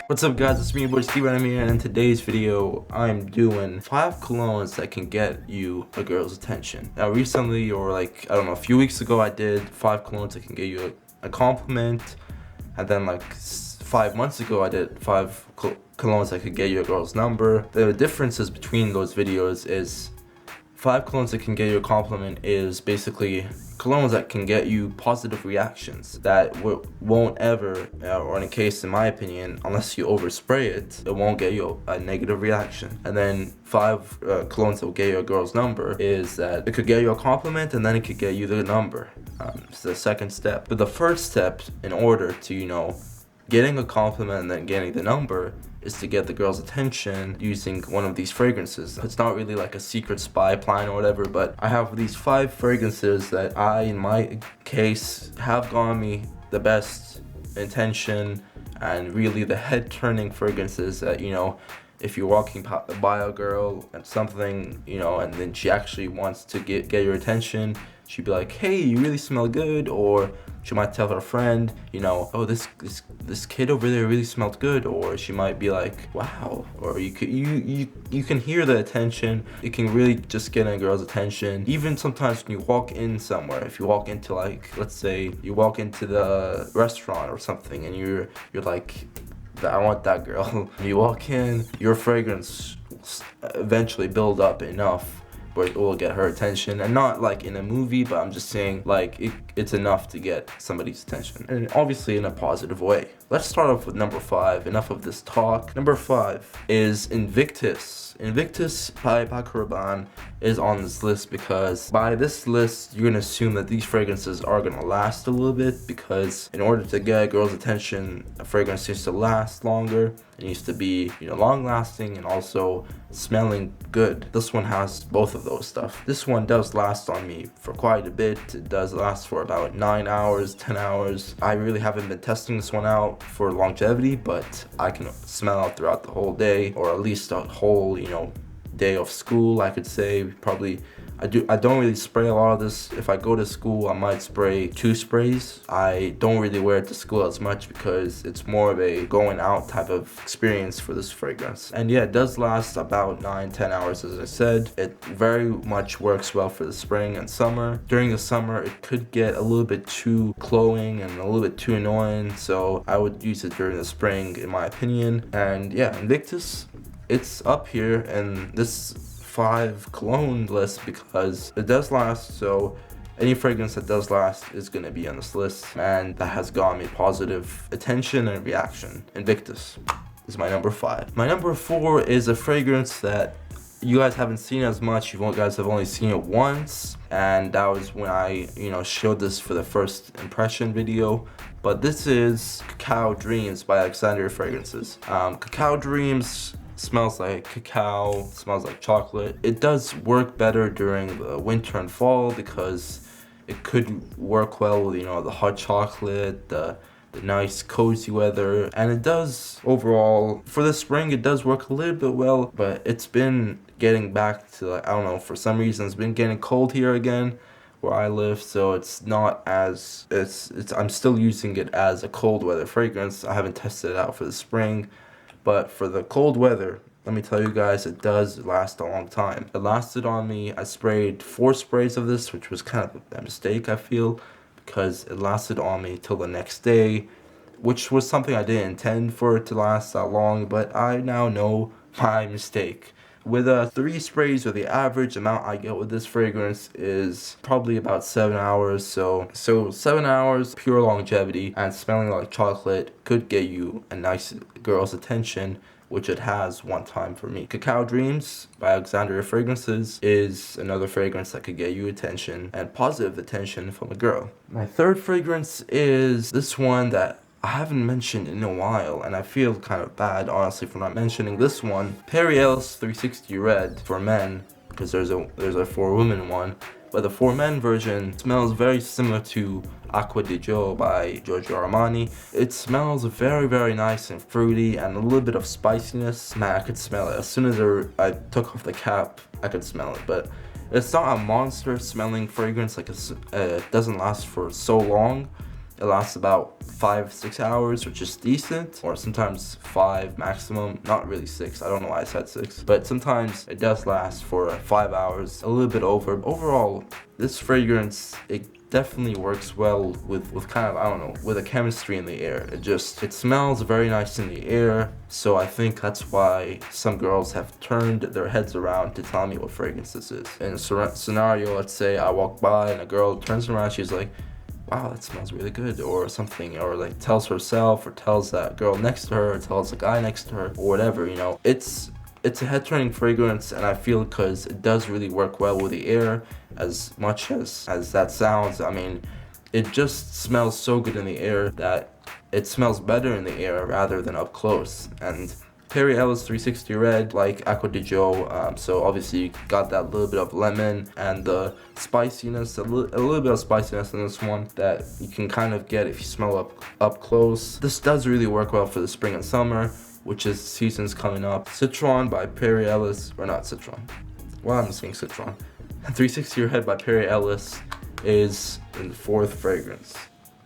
What's up guys, it's me, your boy Steven here, and in today's video, I'm doing 5 colognes that can get you a girl's attention. Now recently, or like, I don't know, a few weeks ago, I did 5 colognes that can get you a compliment. And then like 5 months ago, I did 5 colognes that could get you a girl's number. The differences between those videos is 5 colognes that can get you a compliment is basically colognes that can get you positive reactions that won't ever, or in a case in my opinion, unless you overspray it, it won't get you a negative reaction. And then 5 colognes that will get you a girl's number is that it could get you a compliment and then it could get you the number. It's the second step. But the first step in order to, getting a compliment and then getting the number is to get the girl's attention using one of these fragrances. It's not really like a secret spy plan or whatever, but I have these 5 fragrances that in my case, have gotten me the best attention and really the head-turning fragrances that, if you're walking by a girl and something, and then she actually wants to get your attention, she'd be like, hey, you really smell good, or she might tell her friend, oh, this kid over there really smelled good, or she might be like, wow, or you can hear the attention. It can really just get a girl's attention. Even sometimes when you walk in somewhere, if you walk into, like, let's say you walk into the restaurant or something, and you're like, I want that girl. You walk in, your fragrance will eventually build up enough where it will get her attention, and not like in a movie, but I'm just saying like it's enough to get somebody's attention, and obviously in a positive way. Let's start off with number 5. Enough of this talk. Number 5 is Invictus. Invictus by Paco Rabanne is on this list because by this list you're gonna assume that these fragrances are gonna last a little bit, because in order to get a girl's attention, a fragrance needs to last longer. It needs to be, long lasting and also smelling good. This one has both of those stuff. This one does last on me for quite a bit. It does last for about 9 hours, 10 hours. I really haven't been testing this one out for longevity, but I can smell out throughout the whole day, or at least a whole, day of school, I could say. Probably I don't really spray a lot of this. If I go to school, I might spray 2 sprays. I don't really wear it to school as much because it's more of a going out type of experience for this fragrance. And yeah, it does last about 9-10 hours, as I said. It very much works well for the spring and summer. During the summer, it could get a little bit too cloying and a little bit too annoying, so I would use it during the spring, in my opinion. And yeah, Invictus, it's up here in this 5 cologne list because it does last. So any fragrance that does last is going to be on this list, and that has gotten me positive attention and reaction. Invictus is my number 5. My number 4 is a fragrance that you guys haven't seen as much. You guys have only seen it once, and that was when I showed this for the first impression video. But this is Cacao Dreams by Alexandria Fragrances. Cacao Dreams smells like cacao, smells like chocolate. It does work better during the winter and fall because it could work well with the hot chocolate, the nice cozy weather, and it does overall for the spring. It does work a little bit well, but it's been getting back to, like, I don't know, for some reason it's been getting cold here again where I live, so it's not as I'm still using it as a cold weather fragrance. I haven't tested it out for the spring. But for the cold weather, let me tell you guys, it does last a long time. It lasted on me. I sprayed 4 sprays of this, which was kind of a mistake, I feel, because it lasted on me till the next day, which was something I didn't intend for it to last that long, but I now know my mistake. With 3 sprays, or the average amount I get with this fragrance is probably about 7 hours. So 7 hours, pure longevity, and smelling like chocolate could get you a nice girl's attention, which it has one time for me. Cacao Dreams by Alexandria Fragrances is another fragrance that could get you attention, and positive attention from a girl. My 3rd fragrance is this one that I haven't mentioned in a while, and I feel kind of bad, honestly, for not mentioning this one. Perry Ellis 360 Red for men, because there's a for women one, but the for men version smells very similar to Acqua di Gio by Giorgio Armani. It smells very, very nice and fruity, and a little bit of spiciness. Man, I could smell it. As soon as I took off the cap, I could smell it, but it's not a monster smelling fragrance. Like, it doesn't last for so long. It lasts about 5-6 hours, which is decent, or sometimes 5 maximum. Not really 6. I don't know why I said 6, but sometimes it does last for 5 hours, a little bit over. Overall, this fragrance, it definitely works well with kind of, I don't know, with the chemistry in the air. It smells very nice in the air. So I think that's why some girls have turned their heads around to tell me what fragrance this is. In a scenario, let's say I walk by and a girl turns around, she's like, wow, that smells really good, or something, or like tells herself, or tells that girl next to her, or tells the guy next to her, or whatever, you know. It's a head-turning fragrance, and I feel because it does really work well with the air. As much as that sounds, I mean, it just smells so good in the air that it smells better in the air rather than up close. And Perry Ellis 360 Red, like Acqua di Gio, so obviously you got that little bit of lemon and the spiciness, a little bit of spiciness in this one that you can kind of get if you smell up close. This does really work well for the spring and summer, which is seasons coming up. Citron by Perry Ellis, or not Citron. Well, I'm saying Citron. 360 Red by Perry Ellis is in the 4th fragrance.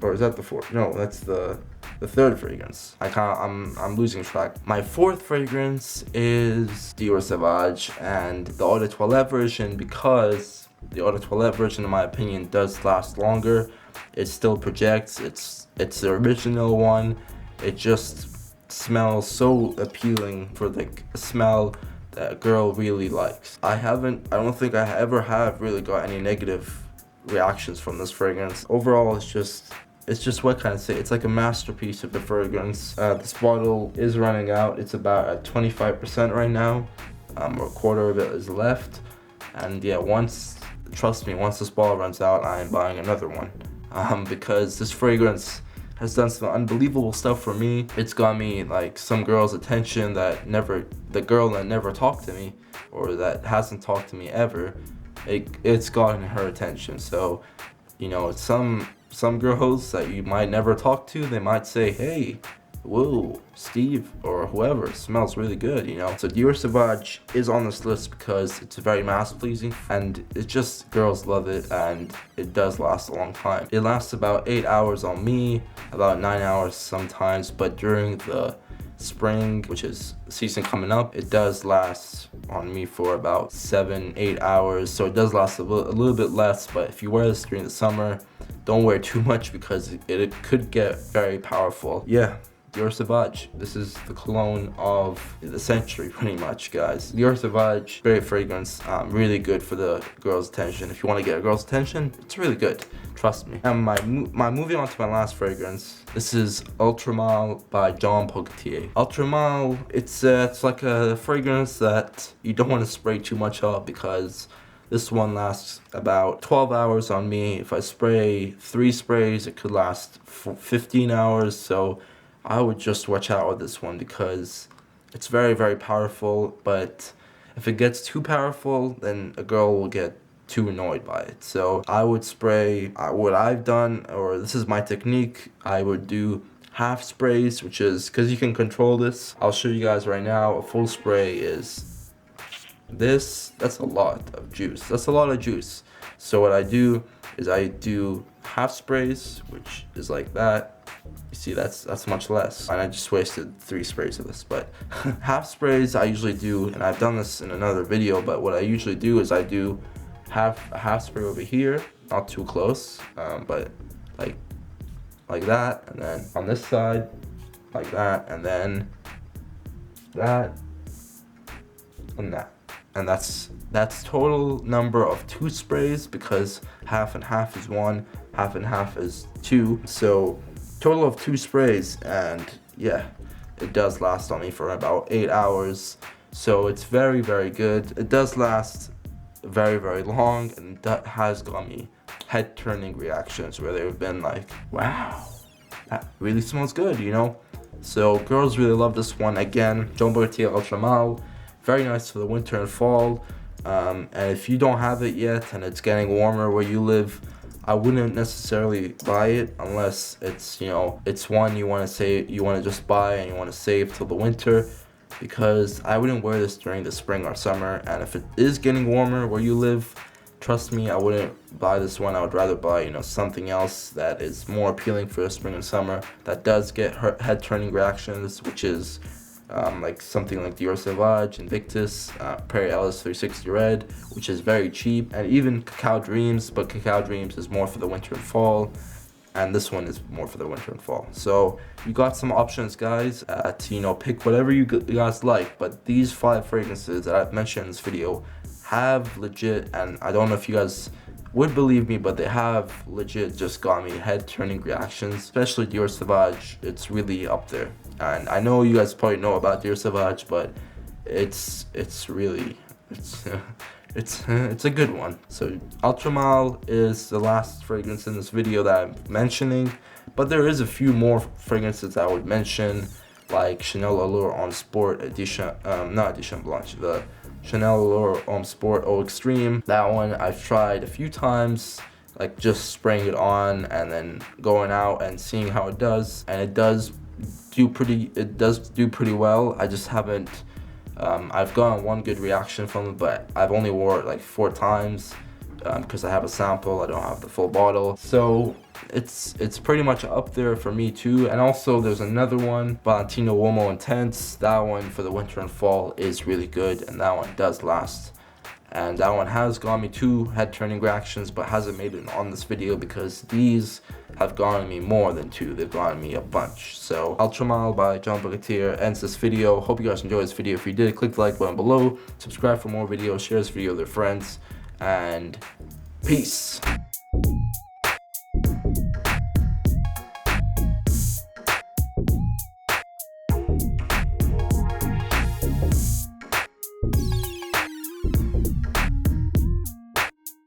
Or is that the 4th? No, that's the 3rd fragrance. I'm losing track. My 4th fragrance is Dior Sauvage and the Eau de Toilette version, because the Eau de Toilette version, in my opinion, does last longer. It still projects. It's the original one. It just smells so appealing for the smell that a girl really likes. I don't think I ever have really got any negative reactions from this fragrance. Overall, it's just what can I say? It's like a masterpiece of the fragrance. This bottle is running out. It's about at 25% right now. A quarter of it is left. And yeah, trust me, once this bottle runs out, I am buying another one. Because this fragrance has done some unbelievable stuff for me. It's got me like some girl's attention the girl that never talked to me, or that hasn't talked to me ever. It's gotten her attention. So, you know, some girls that you might never talk to, they might say, hey, whoa, Steve, or whoever, smells really good, you know. So Dior Sauvage is on this list because it's very mass pleasing, and girls love it, and it does last a long time. It lasts about 8 hours on me, about 9 hours sometimes, but during the spring, which is the season coming up, it does last on me for about 7-8 hours. So it does last a little bit less, but if you wear this during the summer, don't wear too much because it could get very powerful. Yeah, Dior Sauvage. This is the cologne of the century, pretty much, guys. Dior Sauvage, great fragrance, really good for the girl's attention. If you want to get a girl's attention, it's really good. Trust me. And moving on to my last fragrance. This is Ultramale by Jean Paul Gaultier. Ultramale, it's like a fragrance that you don't want to spray too much of, because this one lasts about 12 hours on me. If I spray 3 sprays, it could last 15 hours. So I would just watch out with this one because it's very, very powerful. But if it gets too powerful, then a girl will get too annoyed by it. So I would spray, what I've done, or this is my technique, I would do half sprays, which is, because you can control this. I'll show you guys right now. A full spray is this. That's a lot of juice. That's a lot of juice. So what I do is I do half sprays, which is like that. You see, that's much less. And I just wasted 3 sprays of this, but half sprays I usually do, and I've done this in another video, but what I usually do is I do a half spray over here, not too close, but like that, and then on this side, like that, and then that, and that. And that's total number of 2 sprays, because half and half is 1, half and half is 2. So total of 2 sprays, and yeah, it does last on me for about 8 hours. So it's very, very good. It does last very, very long, and that has got me head-turning reactions where they've been like, wow, that really smells good, you know. So girls really love this one. Again, Jean Paul Gaultier Ultramale, very nice for the winter and fall. And if you don't have it yet and it's getting warmer where you live, I wouldn't necessarily buy it unless it's, you know, it's one you want to just buy and you want to save till the winter, because I wouldn't wear this during the spring or summer. And if it is getting warmer where you live, trust me, I wouldn't buy this one. I would rather buy, something else that is more appealing for spring and summer that does get head turning reactions, which is like something like Dior Sauvage, Invictus, Perry Ellis 360 Red, which is very cheap, and even Cacao Dreams, but Cacao Dreams is more for the winter and fall, and this one is more for the winter and fall. So you got some options, guys, to pick whatever you guys like, but these 5 fragrances that I've mentioned in this video have legit, and I don't know if you guys would believe me, but they have legit just got me head turning reactions, especially Dior Sauvage. It's really up there, and I know you guys probably know about Dior Sauvage, but it's really it's a good one. So Ultra Male is the last fragrance in this video that I'm mentioning, but there is a few more fragrances I would mention, like Chanel Allure Homme Sport Edition, not Edition Blanche, the Chanel Allure Homme Sport Eau Extreme. That one I've tried a few times, like just spraying it on and then going out and seeing how it does, and it does do pretty well. I just haven't I've gotten one good reaction from it, but I've only wore it like 4 times because I have a sample, I don't have the full bottle. So it's pretty much up there for me too. And also there's another one, Valentino Uomo Intense. That one for the winter and fall is really good, and that one does last. And that one has gotten me 2 head turning reactions, but hasn't made it on this video because these have gotten me more than 2. They've gotten me a bunch. So Ultra Male by Jean Bourgaultier ends this video. Hope you guys enjoyed this video. If you did, click the like button below, subscribe for more videos, share this video with your friends, and peace.